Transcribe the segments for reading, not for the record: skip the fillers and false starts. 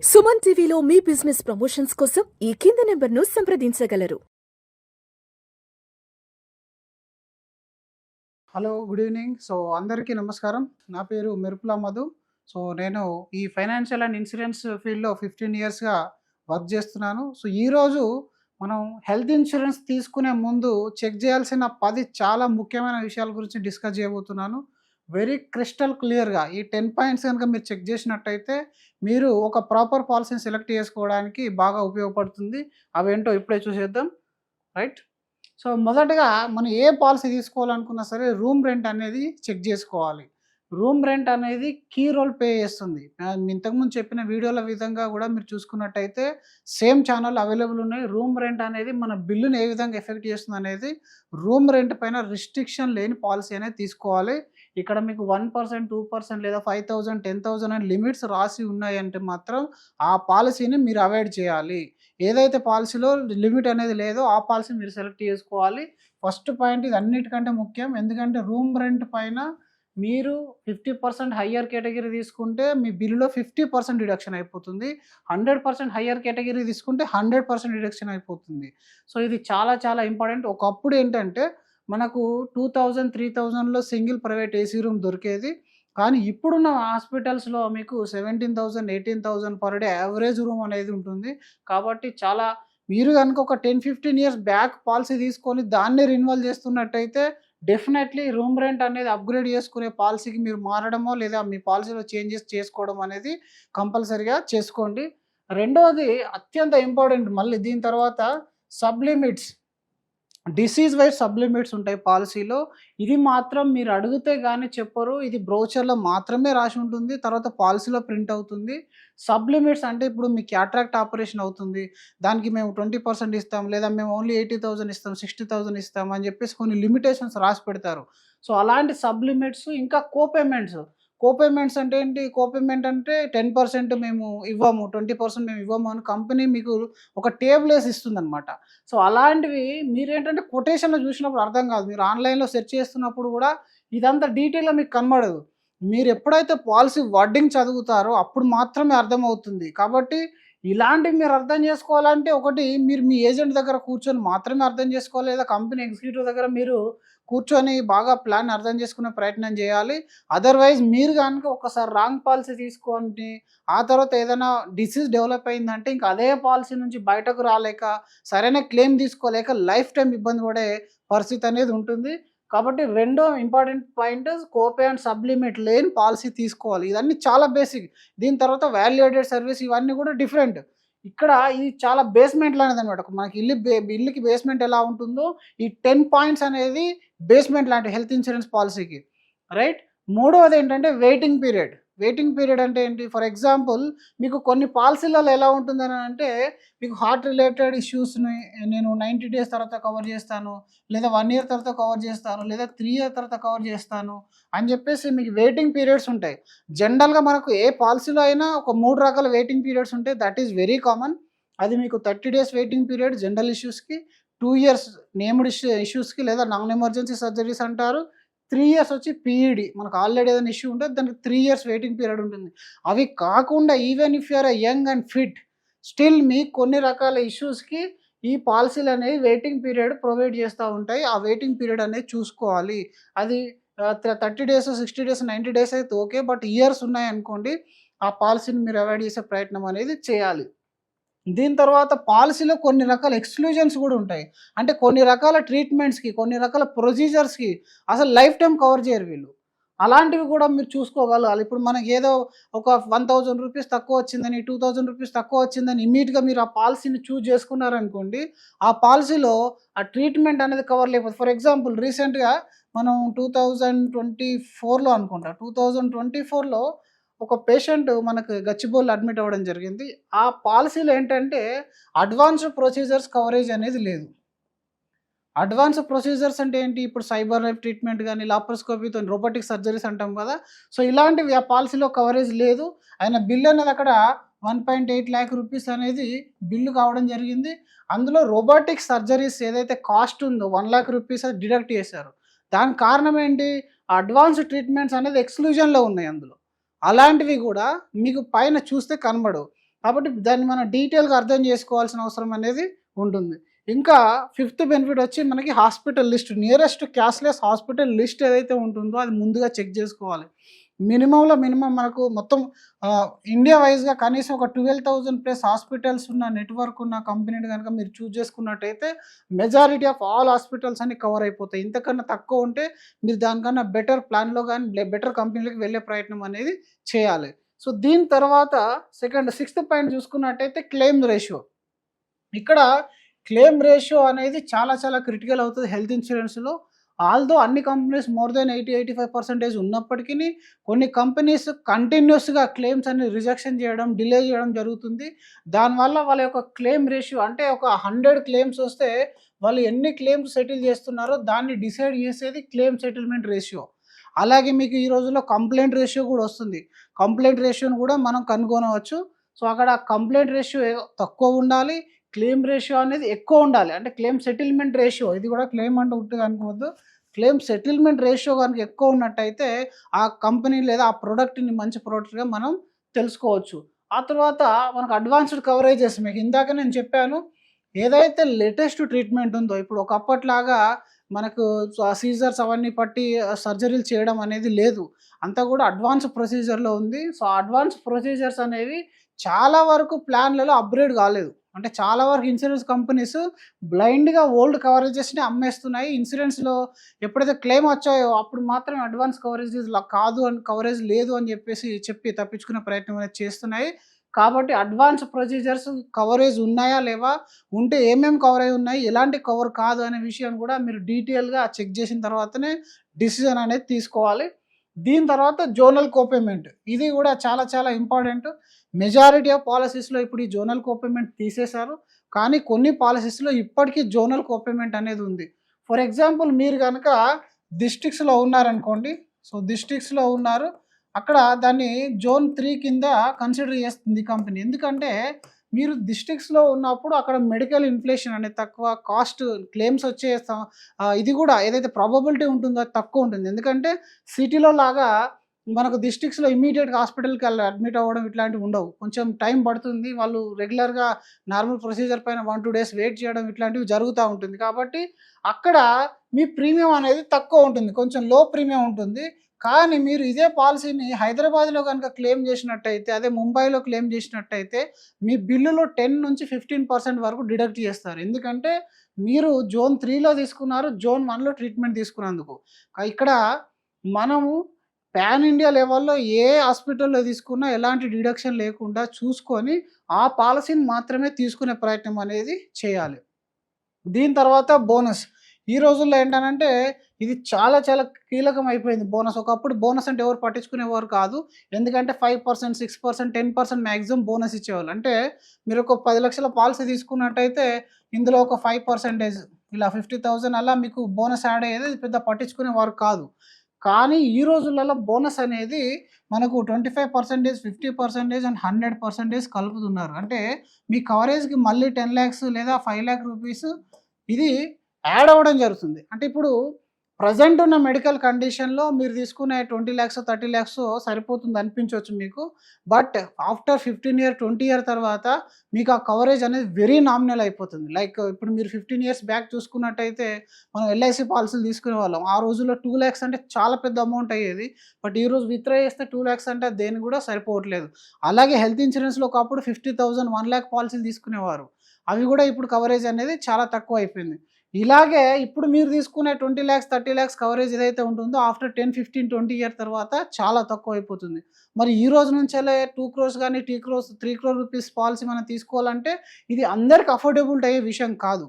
సుమన్ టీవీలో మీ business promotions కోసం ఈ కింది నెంబర్ను సంప్రదించగలరు. Hello, good evening. అందరికీ నమస్కారం. నా పేరు మెరుపుల మధు. నేను ఈ ఫైనాన్షియల్ అండ్ ఇన్సూరెన్స్ ఫీల్డ్లో 15 ఇయర్స్గా వర్క్ చేస్తున్నాను. ఈరోజు మనం హెల్త్ ఇన్సూరెన్స్ తీసుకునే ముందు చెక్ చేయాల్సిన 10 చాలా ముఖ్యమైన విషయాల గురించి డిస్కస్ చేయబోతున్నాను. వెరీ క్రిస్టల్ క్లియర్గా ఈ 10 పాయింట్స్ కనుక మీరు చెక్ చేసినట్టయితే మీరు ఒక ప్రాపర్ పాలసీని సెలెక్ట్ చేసుకోవడానికి బాగా ఉపయోగపడుతుంది. అవేంటో ఇప్పుడే చూసేద్దాం. రైట్. మొదటగా మనం ఏ పాలసీ తీసుకోవాలనుకున్నా సరే రూమ్ రెంట్ అనేది చెక్ చేసుకోవాలి. రూమ్ రెంట్ అనేది కీ రోల్ ప్లే చేస్తుంది. ఇంతకుముందు చెప్పిన వీడియోల విధంగా కూడా మీరు చూసుకున్నట్టయితే సేమ్ ఛానల్ అవైలబుల్ ఉన్నాయి. రూమ్ రెంట్ అనేది మన బిల్లుని ఏ విధంగా ఎఫెక్ట్ చేస్తుంది అనేది, రూమ్ రెంట్ పైన రిస్ట్రిక్షన్ లేని పాలసీ అనేది తీసుకోవాలి. ఇక్కడ మీకు 1%, 2% లేదా 5,000, 10,000 అని లిమిట్స్ రాసి ఉన్నాయంటే మాత్రం ఆ పాలసీని మీరు అవాయిడ్ చేయాలి. ఏదైతే పాలసీలో లిమిట్ అనేది లేదో ఆ పాలసీ మీరు సెలెక్ట్ చేసుకోవాలి. ఫస్ట్ పాయింట్ ఇది అన్నిటికంటే ముఖ్యం. ఎందుకంటే రూమ్ రెంట్ పైన మీరు 50% హయ్యర్ కేటగిరీ తీసుకుంటే మీ బిల్లులో 50% డిడక్షన్ అయిపోతుంది. 100% హయ్యర్ కేటగిరీ తీసుకుంటే 100% డిడక్షన్ అయిపోతుంది. ఇది చాలా చాలా ఇంపార్టెంట్. ఒకప్పుడు ఏంటంటే మనకు 2000, 3000లో సింగిల్ ప్రైవేట్ ఏసీ రూమ్ దొరికేది. కానీ ఇప్పుడున్న హాస్పిటల్స్లో మీకు 17,000, 18,000 పర్ డే యావరేజ్ రూమ్ అనేది ఉంటుంది. కాబట్టి మీరు కనుక ఒక 10-15 ఇయర్స్ బ్యాక్ పాలసీ తీసుకొని దాన్ని రిన్యూవల్ చేస్తున్నట్టయితే డెఫినెట్లీ రూమ్ రెంట్ అనేది అప్గ్రేడ్ చేసుకునే పాలసీకి మీరు మారడమో లేదా మీ పాలసీలో చేంజెస్ చేసుకోవడం అనేది కంపల్సరీగా చేసుకోండి. రెండవది అత్యంత ఇంపార్టెంట్, మళ్ళీ దీని తర్వాత సబ్లిమిట్స్, డిసీజ్ వైజ్ సబ్లిమిట్స్ ఉంటాయి పాలసీలో. ఇది మాత్రం మీరు అడిగితే కానీ చెప్పరు. ఇది బ్రోచర్లో మాత్రమే రాసి ఉంటుంది, తర్వాత పాలసీలో ప్రింట్ అవుతుంది. సబ్లిమిట్స్ అంటే ఇప్పుడు మీ క్యాట్రాక్ట్ ఆపరేషన్ అవుతుంది, దానికి మేము 20% ఇస్తాం, లేదా మేము ఓన్లీ 80,000 ఇస్తాం, 60,000 ఇస్తాం అని చెప్పేసి కొన్ని లిమిటేషన్స్ రాసి పెడతారు. అలాంటి సబ్లిమిట్స్, ఇంకా కోపేమెంట్స్ అంటే ఏంటి? కోపేమెంట్ అంటే 10% మేము ఇవ్వము, 20% మేము ఇవ్వము అని కంపెనీ మీకు ఒక టేబుల్ వేసి ఇస్తుందన్నమాట. అలాంటివి మీరేంటంటే కొటేషన్లో చూసినప్పుడు అర్థం కాదు. మీరు ఆన్లైన్లో సెర్చ్ చేస్తున్నప్పుడు కూడా ఇదంతా డీటెయిల్గా మీకు కనబడదు. మీరు ఎప్పుడైతే పాలసీ వర్డింగ్ చదువుతారో అప్పుడు మాత్రమే అర్థమవుతుంది. కాబట్టి ఇలాంటివి మీరు అర్థం చేసుకోవాలంటే ఒకటి మీరు మీ ఏజెంట్ దగ్గర కూర్చొని మాత్రమే అర్థం చేసుకోవాలి, లేదా కంపెనీ ఎగ్జిక్యూటివ్ దగ్గర మీరు కూర్చొని బాగా ప్లాన్ అర్థం చేసుకునే ప్రయత్నం చేయాలి. అదర్వైజ్ మీరు కనుక ఒకసారి రాంగ్ పాలసీ తీసుకొని ఆ తర్వాత ఏదైనా డిసీజ్ డెవలప్ అయిందంటే ఇంకా అదే పాలసీ నుంచి బయటకు రాలేక, సరైన క్లెయిమ్ తీసుకోలేక లైఫ్ టైం ఇబ్బంది పడే పరిస్థితి అనేది ఉంటుంది. కాబట్టి రెండో ఇంపార్టెంట్ పాయింట్ కోపే అండ్ సబ్లిమిట్ లేని పాలసీ తీసుకోవాలి. ఇవన్నీ చాలా బేసిక్. దీని తర్వాత వాల్యుయేటెడ్ సర్వీస్, ఇవన్నీ కూడా డిఫరెంట్. ఇక్కడ ఇది చాలా బేస్మెంట్ లాంటిది అనమాట. మనకి ఇల్లుకి బేస్మెంట్ ఎలా ఉంటుందో ఈ 10 పాయింట్స్ అనేది బేస్మెంట్ లాంటి హెల్త్ ఇన్సూరెన్స్ పాలసీకి. రైట్. మూడవది ఏంటంటే వెయిటింగ్ పీరియడ్ అంటే ఏంటి? ఫర్ ఎగ్జాంపుల్ మీకు కొన్ని పాలసీలలో ఎలా ఉంటుందని అంటే, మీకు హార్ట్ రిలేటెడ్ ఇష్యూస్ని నేను 90 డేస్ తర్వాత కవర్ చేస్తాను, లేదా 1 ఇయర్ తర్వాత కవర్ చేస్తాను, లేదా 3 ఇయర్ తర్వాత కవర్ చేస్తాను అని చెప్పేసి మీకు వెయిటింగ్ పీరియడ్స్ ఉంటాయి. జనరల్గా మనకు ఏ పాలసీలో అయినా ఒక 3 రకాల వెయిటింగ్ పీరియడ్స్ ఉంటాయి. That is very common. అది మీకు 30 డేస్ వెయిటింగ్ పీరియడ్ జనరల్ ఇష్యూస్కి, 2 ఇయర్స్ నేమ్డ్ ఇష్యూస్కి లేదా నాన్ ఎమర్జెన్సీ సర్జరీస్ అంటారు, 3 ఇయర్స్ వచ్చి పీఈడి, మనకు ఆల్రెడీ ఏదైనా ఇష్యూ ఉంటే దానికి 3 ఇయర్స్ వెయిటింగ్ పీరియడ్ ఉంటుంది. అవి కాకుండా even if you're young and fit, still మీకు కొన్ని రకాల ఇష్యూస్కి ఈ పాలసీలు అనేవి వెయిటింగ్ పీరియడ్ ప్రొవైడ్ చేస్తూ ఉంటాయి. ఆ వెయిటింగ్ పీరియడ్ అనేది చూసుకోవాలి. అది 30 డేస్, 60 డేస్, 90 డేస్ అయితే ఓకే. బట్ ఇయర్స్ ఉన్నాయనుకోండి, ఆ పాలసీని మీరు అవాయిడ్ చేసే ప్రయత్నం అనేది చేయాలి. దీని తర్వాత పాలసీలో కొన్ని రకాల ఎక్స్క్లూజన్స్ కూడా ఉంటాయి. అంటే కొన్ని రకాల ట్రీట్మెంట్స్కి, కొన్ని రకాల ప్రొసీజర్స్కి అసలు లైఫ్ టైం కవర్ చేయరు వీళ్ళు. అలాంటివి కూడా మీరు చూసుకోగలగాలి. ఇప్పుడు మనకి ఏదో ఒక 1,000 రూపీస్ తక్కువ వచ్చిందని, 2,000 రూపీస్ తక్కువ వచ్చిందని ఇమ్మీడియట్గా మీరు ఆ పాలసీని చూజ్ చేసుకున్నారనుకోండి, ఆ పాలసీలో ఆ ట్రీట్మెంట్ అనేది కవర్ లేకపోతే, ఫర్ ఎగ్జాంపుల్ రీసెంట్గా మనం 2024లో అనుకుంటా, 2024లో ఒక పేషెంట్ మనకు గచ్చిబౌలిలో అడ్మిట్ అవ్వడం జరిగింది. ఆ పాలసీలో ఏంటంటే అడ్వాన్స్డ్ ప్రొసీజర్స్ కవరేజ్ అనేది లేదు. అడ్వాన్స్డ్ ప్రొసీజర్స్ అంటే ఏంటి? ఇప్పుడు సైబర్ లైఫ్ ట్రీట్మెంట్ కానీ, లాప్రోస్కోపీతో రోబోటిక్ సర్జరీస్ అంటాం కదా. ఇలాంటివి ఆ పాలసీలో కవరేజ్ లేదు. ఆయన బిల్ అనేది అక్కడ 1.8 lakh రూపీస్ అనేది బిల్లు కావడం జరిగింది. అందులో రోబోటిక్ సర్జరీస్ ఏదైతే కాస్ట్ ఉందో 1 lakh రూపీస్ అది డిడక్ట్ చేశారు. దానికి కారణం ఏంటి? అడ్వాన్స్డ్ ట్రీట్మెంట్స్ అనేది ఎక్స్క్లూజన్లో ఉన్నాయి అందులో. అలాంటివి కూడా మీకు పైన చూస్తే కనబడవు. కాబట్టి దాన్ని మనం డీటెయిల్‌గా అర్థం చేసుకోవాల్సిన అవసరం అనేది ఉంటుంది. ఇంకా ఫిఫ్త్ బెనిఫిట్ వచ్చి మనకి hospital list. Nearest cashless hospital list ఏదైతే ఉంటుందో అది ముందుగా చెక్ చేసుకోవాలి. మినిమమ్‌లో మినిమమ్ మనకు మొత్తం ఇండియా వైస్‌గా కనీసం ఒక 12,000 ప్లస్ హాస్పిటల్స్ ఉన్న నెట్‌వర్క్ ఉన్న కంపెనీని గనుక మీరు చూజ్ చేసుకున్నట్టయితే మెజారిటీ ఆఫ్ ఆల్ హాస్పిటల్స్ అన్నీ కవర్ అయిపోతాయి. ఇంతకన్నా తక్కువ ఉంటే మీరు దానికన్నా బెటర్ ప్లాన్‌లో గాని బెటర్ కంపెనీలకి వెళ్ళే ప్రయత్నం అనేది చేయాలి. సో, దీని తర్వాత సిక్స్త్ పాయింట్ చూసుకున్నట్టయితే క్లెయిమ్ రేషియో. ఇక్కడ క్లెయిమ్ రేషియో అనేది చాలా చాలా క్రిటికల్ అవుతది హెల్త్ ఇన్స్యూరెన్స్‌లో. ఆల్‌దో అన్ని కంపెనీస్ మోర్ దెన్ 85% ఉన్నప్పటికిని కొన్ని కంపెనీస్ కంటిన్యూయస్‌గా క్లెయిమ్స్ అన్ని రిజెక్షన్ చేయడం, డిలే చేయడం జరుగుతుంది. దానివల్ల వాళ్ళ యొక్క క్లెయిమ్ రేషియో అంటే ఒక 100 క్లెయిమ్స్ వస్తే వాళ్ళు ఎన్ని క్లెయిమ్స్ సెటిల్ చేస్తున్నారో దాన్ని డిసైడ్ చేసేది క్లెయిమ్ సెటిల్మెంట్ రేషియో. అలాగే మీకు ఈ రోజుల్లో కంప్లెయింట్ రేషియో కూడా వస్తుంది. కంప్లెయింట్ రేషియోని కూడా మనం కనుగొనవచ్చు. సో, అక్కడ కంప్లెయింట్ రేషియో తక్కువ ఉండాలి. క్లెయిమ్ రేషియో అనేది ఎక్కువ ఉండాలి. అంటే క్లెయిమ్ సెటిల్మెంట్ రేషియో ఇది కూడా క్లెయిమ్ అంటే ఉట్టిగా అనుకోవద్దు. క్లెయిమ్ సెటిల్మెంట్ రేషియో గనుక ఎక్కువ ఉన్నట్టయితే ఆ కంపెనీ లేదా ఆ ప్రొడక్ట్‌ని మంచి ప్రొడక్ట్‌గా మనం తెలుసుకోవచ్చు. ఆ తర్వాత మనకు అడ్వాన్స్డ్ కవరేజెస్ మీకు ఇందాక నేను చెప్పాను. ఏదైతే లేటెస్ట్ ట్రీట్మెంట్ ఉందో ఇప్పుడు ఒకప్పటిలాగా మనకు సీజర్స్ అవన్నీ పట్టి సర్జరీలు చేయడం అనేది లేదు. అంతా కూడా అడ్వాన్స్ ప్రొసీజర్‌లో ఉంది. సో, అడ్వాన్స్ ప్రొసీజర్స్ అనేవి చాలా వరకు ప్లాన్‌లలో అప్‌గ్రేడ్ కాలేదు. అంటే చాలా వరకు ఇన్సూరెన్స్ కంపెనీస్ బ్లైండ్‌గా ఓల్డ్ కవరేజెస్‌ని అమ్మేస్తున్నాయి. ఇన్సూరెన్స్‌లో ఎప్పుడైతే క్లెయిమ్ వచ్చాయో అప్పుడు మాత్రం అడ్వాన్స్ కవరేజెస్ కాదు అని కవరేజ్ లేదు అని చెప్పి తప్పించుకునే ప్రయత్నం అనేది చేస్తున్నాయి. కాబట్టి అడ్వాన్స్ ప్రొసీజర్స్ కవరేజ్ ఉన్నాయా లేవా? ఉంటే ఏమేం కవరేజ్ ఉన్నాయి? ఎలాంటి కవర్ కాదు అనే విషయాన్ని కూడా మీరు డీటెయిల్‌గా చెక్ చేసిన తర్వాతనే డిసిజన్ అనేది తీసుకోవాలి. దీని తర్వాత జోనల్ కోపేమెంట్. ఇది కూడా చాలా చాలా ఇంపార్టెంట్. మెజారిటీ ఆఫ్ పాలిసీస్‌లో ఇప్పుడు ఈ జోనల్ కోపేమెంట్ తీసేశారు. కానీ కొన్ని పాలిసీస్‌లో ఇప్పటికీ జోనల్ కోపేమెంట్ అనేది ఉంది. ఫర్ ఎగ్జాంపుల్ మీరు గనక డిస్ట్రిక్ట్స్‌లో ఉన్నారనుకోండి. సో, డిస్ట్రిక్ట్స్‌లో ఉన్నారు. అక్కడ దాన్ని జోన్ 3 కింద కన్సిడర్ చేస్తుంది ఈ కంపెనీ. ఎందుకంటే మీరు డిస్ట్రిక్ట్స్‌లో ఉన్నప్పుడు అక్కడ మెడికల్ ఇన్‌ఫ్లేషన్ అనేది తక్కువ, కాస్ట్ క్లెయిమ్స్ వచ్చే ఇది కూడా ఏదైతే ప్రాబబిలిటీ ఉంటుందో అది తక్కువ ఉంటుంది. ఎందుకంటే సిటీలో లాగా మనకు డిస్ట్రిక్ట్స్‌లో ఇమ్మీడియేట్‌గా హాస్పిటల్‌కి అడ్మిట్ అవ్వడం ఇట్లాంటివి ఉండవు. కొంచెం టైం పడుతుంది. వాళ్ళు రెగ్యులర్‌గా నార్మల్ ప్రొసీజర్ పైన 1, 2 డేస్ వెయిట్ చేయడం ఇట్లాంటివి జరుగుతా ఉంటుంది. కాబట్టి అక్కడ మీ ప్రీమియం అనేది తక్కువ ఉంటుంది. కొంచెం లో ప్రీమియం ఉంటుంది. కానీ మీరు ఇదే పాలిసీని హైదరాబాద్‌లో గనుక క్లెయిమ్ చేసినట్టయితే, అదే ముంబైలో క్లెయిమ్ చేసినట్టయితే మీ బిల్లులో 10-15% వరకు డిడక్ట్ చేస్తారు. ఎందుకంటే మీరు జోన్ 3లో తీసుకున్నారు. జోన్ 1లో ట్రీట్మెంట్ తీసుకున్నందుకు. ఇక్కడ మనము పాన్ ఇండియా లెవెల్‌లో ఏ హాస్పిటల్‌లో తీసుకున్నా ఎలాంటి డిడక్షన్ లేకుండా చూసుకొని ఆ పాలిసీని మాత్రమే తీసుకునే ప్రయత్నం అనేది చేయాలి. దీని తర్వాత బోనస్. ఈ రోజుల్లో ఏంటనంటే ఇది చాలా చాలా కీలకం అయిపోయింది బోనస్. ఒకప్పుడు బోనస్ అంటే ఎవరు పట్టించుకునేవారు కాదు. ఎందుకంటే 5%, 6%, 10% మాక్సిమం బోనస్ ఇచ్చేవాళ్ళు. అంటే మీరు ఒక 10 లక్షల పాలసీ తీసుకున్నట్టయితే ఇందులో ఒక 5% ఇలా 50,000 అలా మీకు బోనస్ యాడ్ అయ్యేది. పెద్ద పట్టించుకునేవారు కాదు. కానీ ఈ రోజులలో బోనస్ అనేది మనకు 25%, 50% అండ్ 100% కలుపుతున్నారు. అంటే మీ కవరేజ్‌కి మళ్ళీ 10,00,000 లేదా 5,00,000 రూపీస్ ఇది యాడ్ అవ్వడం జరుగుతుంది. అంటే ఇప్పుడు ప్రెజెంట్ ఉన్న మెడికల్ కండిషన్‌లో మీరు తీసుకునే 20,00,000, 30,00,000 సరిపోతుంది అనిపించొచ్చు మీకు. బట్ ఆఫ్టర్ 15 ఇయర్, 20 ఇయర్ తర్వాత మీకు ఆ కవరేజ్ అనేది వెరీ నామినల్ అయిపోతుంది. లైక్ ఇప్పుడు మీరు 15 ఇయర్స్ బ్యాక్ చూసుకున్నట్టయితే మనం ఎల్ఐసీ పాలసీలు తీసుకునేవాళ్ళం. ఆ రోజుల్లో 2,00,000 అంటే చాలా పెద్ద అమౌంట్ అయ్యేది. బట్ ఈరోజు విత్‌డ్రా చేస్తే 2,00,000 అంటే దేనికి కూడా సరిపోవట్లేదు. అలాగే హెల్త్ ఇన్స్యూరెన్స్‌లో ఒకప్పుడు 50,000, 1,00,000 పాలసీలు తీసుకునేవారు. అవి కూడా ఇప్పుడు కవరేజ్ అనేది చాలా తక్కువ అయిపోయింది. ఇలాగే ఇప్పుడు మీరు తీసుకునే 20,00,000, 30,00,000 కవరేజ్ ఏదైతే ఉంటుందో ఆఫ్టర్ 10, 15, 20 ఇయర్ తర్వాత చాలా తక్కువైపోతుంది. మరి ఈ రోజు నుంచెలే 2 క్రోర్స్ గాని, 3 క్రోర్ రూపీస్ పాలసీ మనం తీసుకోవాలంటే ఇది అందరికి అఫోర్డబుల్ అయ్యే విషయం కాదు.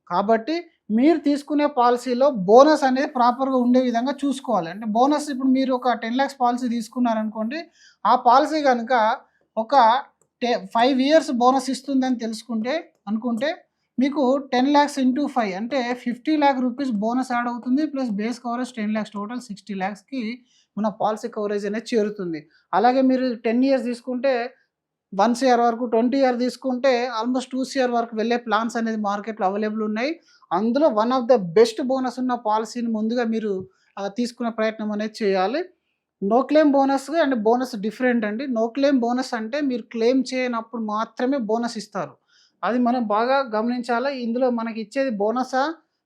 కాబట్టి మీరు తీసుకునే పాలసీలో బోనస్ అనేది ప్రాపర్‌గా ఉండే విధంగా చూసుకోవాలి. అంటే బోనస్ ఇప్పుడు మీరు ఒక 10,00,000 పాలసీ తీసుకున్నారనుకోండి. ఆ పాలసీ గనుక ఒక 5 ఇయర్స్ బోనస్ ఇస్తుందని అనుకుంటే మీకు 10,00,000 ఇంటూ 5 అంటే 50,00,000 రూపీస్ బోనస్ యాడ్ అవుతుంది. ప్లస్ బేస్ కవరేజ్ 10,00,000 టోటల్ 60,00,000కి మన పాలసీ కవరేజ్ అనేది చేరుతుంది. అలాగే మీరు 10 ఇయర్స్ తీసుకుంటే 1 సిఆర్ వరకు, 20 ఇయర్ తీసుకుంటే ఆల్మోస్ట్ 2 సిఆర్ వరకు వెళ్ళే ప్లాన్స్ అనేది మార్కెట్‌లో అవైలబుల్ ఉన్నాయి. అందులో one of the best bonus ఉన్న పాలసీని ముందుగా మీరు తీసుకునే ప్రయత్నం అనేది చేయాలి. No claim bonus and bonus different అండి. నో క్లెయిమ్ బోనస్ అంటే మీరు క్లెయిమ్ చేయనప్పుడు మాత్రమే బోనస్ ఇస్తారు. అది మనం బాగా గమనించాలా. ఇందులో మనకిచ్చేది బోనసా?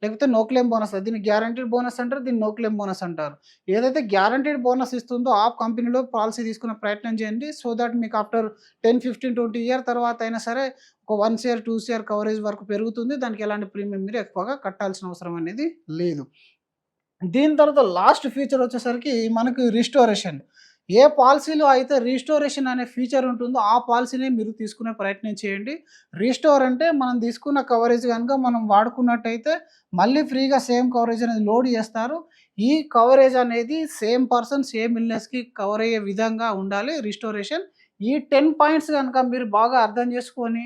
లేకపోతే నో క్లెయిమ్ బోనసా? దీన్ని గ్యారంటీడ్ బోనస్ అంటారు. దీన్ని నో క్లెయిమ్ బోనస్ అంటారు. ఏదైతే గ్యారంటీడ్ బోనస్ ఇస్తుందో ఆ కంపెనీలో పాలసీ తీసుకునే ప్రయత్నం చేయండి. సో దట్ మీకు ఆఫ్టర్ 10, 15, 20 ఇయర్ తర్వాత అయినా సరే ఒక 1 సిఆర్, 2 సిఆర్ కవరేజ్ వరకు పెరుగుతుంది. దానికి ఎలాంటి ప్రీమియం మీరు ఎక్కువగా కట్టాల్సిన అవసరం అనేది లేదు. దీని తర్వాత లాస్ట్ ఫీచర్ వచ్చేసరికి మనకు రిస్టోరేషన్. ఏ పాలిసీలో అయితే రిస్టోరేషన్ అనే ఫీచర్ ఉంటుందో ఆ పాలిసీని మీరు తీసుకునే ప్రయత్నం చేయండి. రిస్టోర్ అంటే మనం తీసుకున్న కవరేజ్ గనుక మనం వాడుకున్నట్టయితే మళ్ళీ ఫ్రీగా సేమ్ కవరేజ్ అనేది లోడ్ చేస్తారు. ఈ కవరేజ్ అనేది సేమ్ పర్సన్ సేమ్ ఇల్‌నెస్‌కి కవర్ అయ్యే విధంగా ఉండాలి రిస్టోరేషన్. ఈ 10 పాయింట్స్ గనుక మీరు బాగా అర్థం చేసుకొని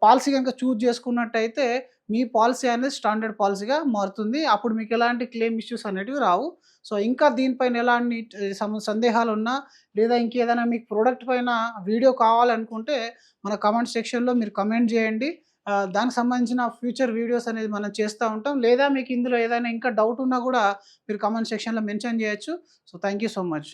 పాలిసీ గనుక చూజ్ చేసుకున్నట్టయితే మీ పాలిసీ అనేది స్టాండర్డ్ పాలిసీగా మారుతుంది. అప్పుడు మీకు ఎలాంటి క్లెయిమ్ ఇష్యూస్ అనేటివి రావు. సో, ఇంకా దీనిపైన ఎలాంటి సందేహాలున్నా లేదా ఇంకేదైనా మీకు ప్రొడక్ట్ పైన వీడియో కావాలనుకుంటే మన కామెంట్ సెక్షన్‌లో మీరు కామెంట్ చేయండి. దానికి సంబంధించిన ఫ్యూచర్ వీడియోస్ అనేది మనం చేస్తా ఉంటాం. లేదా మీకు ఇందులో ఏదైనా ఇంకా డౌట్ ఉన్నా కూడా మీరు కామెంట్ సెక్షన్‌లో మెన్షన్ చేయొచ్చు. So, thank you so much.